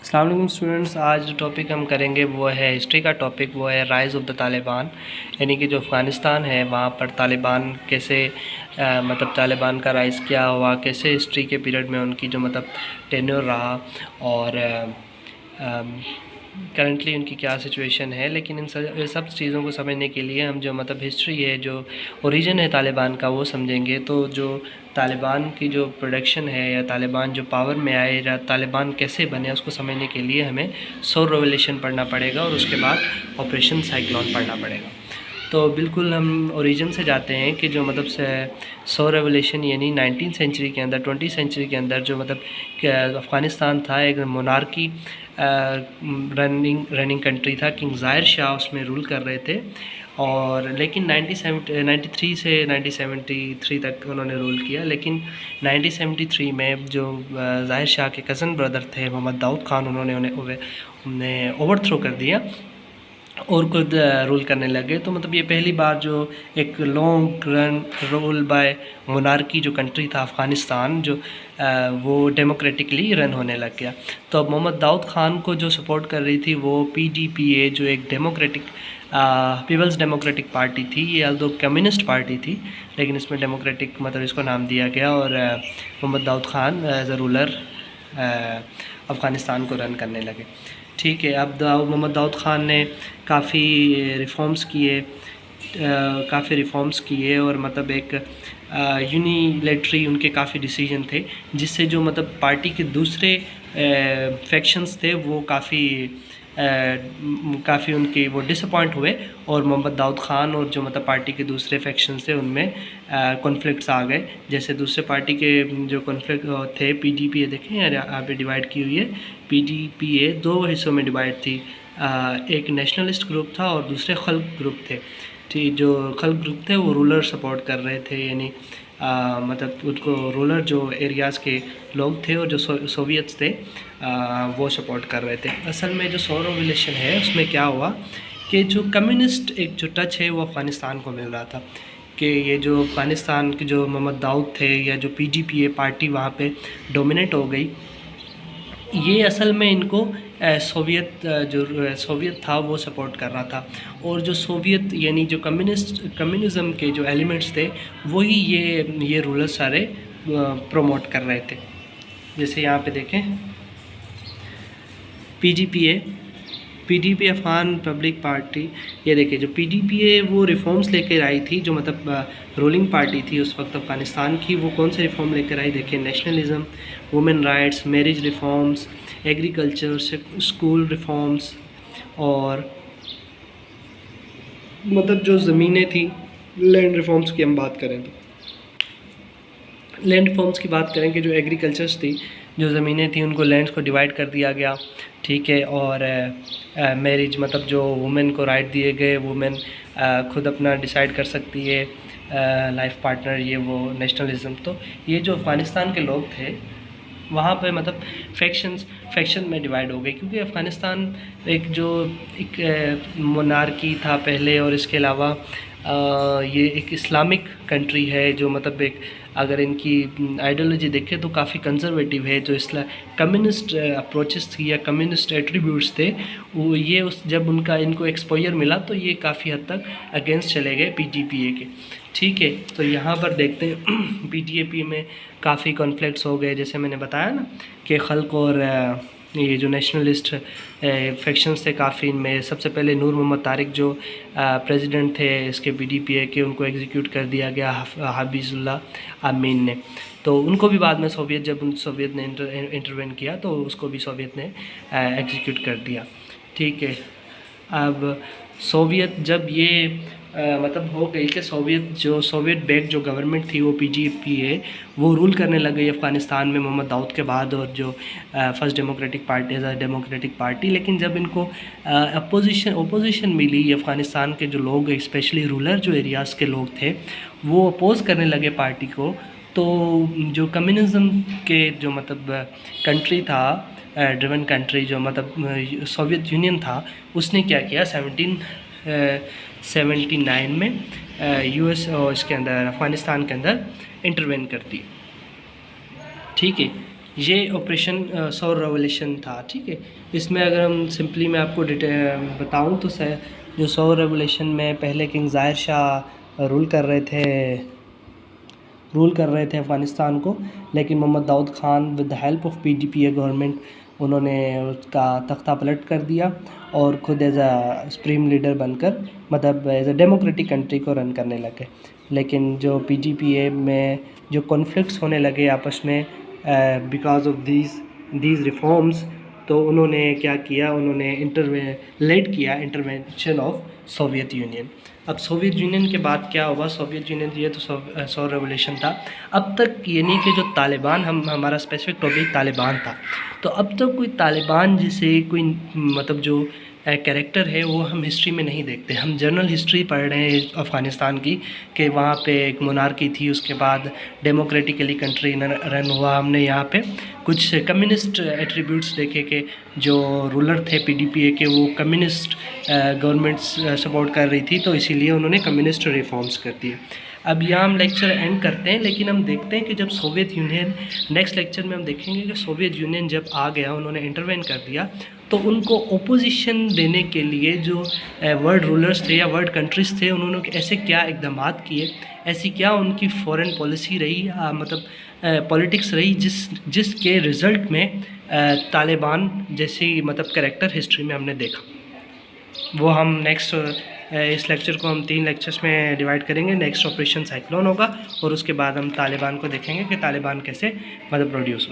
अस्सलाम वालेकुम स्टूडेंट्स। आज जो टॉपिक हम करेंगे वो है हिस्ट्री का टॉपिक, वो है राइज़ ऑफ द तालिबान। यानी कि जो अफ़गानिस्तान है वहाँ पर तालिबान कैसे मतलब तालिबान का राइज़ क्या हुआ, कैसे हिस्ट्री के पीरियड में उनकी जो मतलब टेन्योर रहा और करंटली उनकी क्या सिचुएशन है। लेकिन इन सब चीज़ों को समझने के लिए हम जो मतलब हिस्ट्री है, जो ओरिजिन है तालिबान का, वो समझेंगे। तो जो तालिबान की जो प्रोडक्शन है या तालिबान जो पावर में आए या तालिबान कैसे बने, उसको समझने के लिए हमें सौर रेवोल्यूशन पढ़ना पड़ेगा और उसके बाद ऑपरेशन साइक्लोन पढ़ना पड़ेगा। तो बिल्कुल हम ओरिजिन से जाते हैं कि जो मतलब सौर रेवोल्यूशन यानी 19वीं सेंचुरी के अंदर, 20वीं सेंचुरी के अंदर जो मतलब अफ़गानिस्तान था एक मोनार्की रनिंग कंट्री था। किंग ज़ाहिर शाह उसमें रूल कर रहे थे और लेकिन 1993 से 1973 तक उन्होंने रूल किया। लेकिन 1973 में जो ज़ाहिर शाह के कज़न ब्रदर थे मोहम्मद दाऊद ख़ान, उन्होंने उन्हें ओवरथ्रो कर दिया और खुद रूल करने लगे। तो मतलब ये पहली बार जो एक long run rule by monarchy जो कंट्री था अफ़गानिस्तान, जो वो डेमोक्रेटिकली रन होने लग गया। तो अब मोहम्मद दाऊद ख़ान को जो सपोर्ट कर रही थी वो PDPA, जो एक डेमोक्रेटिक पीपल्स डेमोक्रेटिक पार्टी थी। ये अल्दो कम्युनिस्ट पार्टी थी, लेकिन इसमें डेमोक्रेटिक मतलब इसको नाम दिया गया और Mohammad Daoud Khan as a ruler Afghanistan को रन करने लगे। ठीक है, अब मोहम्मद दाऊद ख़ान ने काफ़ी रिफ़ॉर्म्स किए और मतलब एक यूनिलेटरी उनके काफ़ी डिसीजन थे, जिससे जो मतलब पार्टी के दूसरे फैक्शंस थे वो काफ़ी उनके वो डिसअपॉइंट हुए और मोहम्मद दाऊद ख़ान और जो मतलब पार्टी के दूसरे फैक्शंस थे उनमें कॉन्फ्लिक्ट्स आ गए। जैसे दूसरे पार्टी के जो कॉन्फ्लिक्ट थे, PDPA देखें यहाँ पे डिवाइड की हुई है। PDPA दो हिस्सों में डिवाइड थी, एक नेशनलिस्ट ग्रुप था और दूसरे खल्क ग्रुप थे। ठीक, जो खल्क ग्रुप थे वो रूलर सपोर्ट कर रहे थे, यानी मतलब उनको रूलर जो एरियाज़ के लोग थे और जो सोवियट्स थे वो सपोर्ट कर रहे थे। असल में जो सौर रेवोल्यूशन है उसमें क्या हुआ कि जो कम्युनिस्ट एक जो टच है वो अफ़गानिस्तान को मिल रहा था कि ये जो अफ़गानिस्तान के जो मोहम्मद दाऊद थे या जो PDPA पार्टी वहाँ पे डोमिनेट हो गई, ये असल में इनको सोवियत था वो सपोर्ट कर रहा था। और जो सोवियत यानी जो कम्युनिज़म के जो एलिमेंट्स थे वही ये रूलर सारे प्रमोट कर रहे थे। जैसे यहाँ पे देखें PDPA अफ़गान पब्लिक पार्टी, ये देखिए जो PDPA वो रिफॉर्म्स लेकर आई थी, जो मतलब रूलिंग पार्टी थी उस वक्त अफ़गानिस्तान की। वो कौन से रिफॉर्म लेकर आई, देखिए nationalism, women rights, marriage reforms, agriculture, school reforms और मतलब जो ज़मीनें थी, लैंड रिफॉर्म्स की हम बात करें तो लैंड रिफॉर्म्स की बात करें कि जो एग्रीकल्चर्स थी, जो ज़मीनें थी उनको लैंड्स को डिवाइड कर दिया गया। ठीक है, और मैरिज मतलब जो वुमेन को राइट दिए गए, वुमेन खुद अपना डिसाइड कर सकती है लाइफ पार्टनर, ये वो नेशनलिज़म। तो ये जो अफ़गानिस्तान के लोग थे वहाँ पे मतलब फैक्शन में डिवाइड हो गए, क्योंकि अफ़गानिस्तान एक मोनार्की था पहले और इसके अलावा ये एक इस्लामिक कंट्री है, जो मतलब एक अगर इनकी आइडियोलॉजी देखें तो काफ़ी कंजर्वेटिव है। जो कम्युनिस्ट अप्रोचेस थी या कम्युनिस्ट एट्रीब्यूट्स थे वो ये जब इनको एक्सपोजर मिला तो ये काफ़ी हद तक अगेंस्ट चले गए PDPA के। ठीक है, तो यहाँ पर देखते हैं PDPA में काफ़ी कॉन्फ्लिक्ट्स हो गए, जैसे मैंने बताया ना कि खल्क और ये जो नेशनलिस्ट फैक्शंस थे काफ़ी, इनमें सबसे पहले नूर मोहम्मद तारिक जो प्रेसिडेंट थे इसके PDPA के, उनको एग्जीक्यूट कर दिया गया हफीजुल्लाह अमीन ने। तो उनको भी बाद में सोवियत ने इंटरवेन किया तो उसको भी सोवियत ने एग्जीक्यूट कर दिया। ठीक है, अब सोवियत जब ये मतलब हो गई कि सोवियत बैक जो गवर्नमेंट थी वो PDPA वो रूल करने लग गई अफ़गानिस्तान में मोहम्मद दाऊद के बाद, और जो फर्स्ट डेमोक्रेटिक पार्टी। लेकिन जब इनको अपोजिशन मिली, अफ़गानिस्तान के जो लोग स्पेशली रूरल जो एरियाज़ के लोग थे वो अपोज़ करने लगे पार्टी को, तो जो कम्युनिज़म के जो मतलब कंट्री था, ड्रिवन कंट्री जो मतलब सोवियत यूनियन था, उसने क्या किया 1979 में US और इसके अंदर अफ़गानिस्तान के अंदर इंटरवेन कर दी। ठीक है, ये ऑपरेशन सौर रेवोल्यूशन था, ठीक है। इसमें अगर हम सिंपली मैं आपको बताऊं तो जो सौर रेवोल्यूशन में पहले किंग ज़ाहिर शाह रूल कर रहे थे अफ़गानिस्तान को, लेकिन Mohammad Daoud Khan with the help of PDPA government उन्होंने उसका तख्ता पलट कर दिया और ख़ुद एज अ सुप्रीम लीडर बनकर मतलब एज अ डेमोक्रेटिक कंट्री को रन करने लगे। लेकिन जो पीडीपीए में जो कॉन्फ्लिक्ट्स होने लगे आपस में बिकॉज ऑफ दीज रिफॉर्म्स, तो उन्होंने क्या किया, उन्होंने इंटरवेंशन ऑफ सोवियत यूनियन। अब सोवियत यूनियन के बाद क्या हुआ, सोवियत यूनियन ये तो सौर रेवोल्यूशन था। अब तक ये नहीं कि जो तालिबान, हमारा स्पेसिफिक टॉपिक तालिबान था, तो अब तक कोई तालिबान जैसे कोई मतलब जो कैरेक्टर है वो हम हिस्ट्री में नहीं देखते। हम जनरल हिस्ट्री पढ़ रहे हैं अफ़गानिस्तान की कि वहाँ पे एक मोनार्की थी, उसके बाद डेमोक्रेटिकली कंट्री रन हुआ। हमने यहाँ पे कुछ कम्युनिस्ट एट्रीब्यूट्स देखे कि जो रूलर थे पीडीपीए के वो कम्युनिस्ट गवर्नमेंट्स सपोर्ट कर रही थी, तो इसीलिए उन्होंने कम्युनिस्ट रिफॉर्म्स कर दिए। अब यहाँ हम लेक्चर एंड करते हैं, लेकिन हम देखते हैं कि जब सोवियत यूनियन, नेक्स्ट लेक्चर में हम देखेंगे कि सोवियत यूनियन जब आ गया, उन्होंने इंटरवेन कर दिया, तो उनको ओपोजिशन देने के लिए जो वर्ल्ड रूलर्स थे या वर्ल्ड कंट्रीज़ थे, उन्होंने ऐसे क्या इक़दाम किए, ऐसी क्या उनकी फॉरेन पॉलिसी रही, मतलब पॉलिटिक्स रही जिसके रिज़ल्ट में तालिबान जैसी मतलब कैरेक्टर हिस्ट्री में हमने देखा। वो हम नेक्स्ट इस लेक्चर को हम 3 लेक्चर्स में डिवाइड करेंगे। नेक्स्ट ऑपरेशन साइक्लोन होगा और उसके बाद हम तालिबान को देखेंगे कि तालिबान कैसे मतलब प्रोड्यूस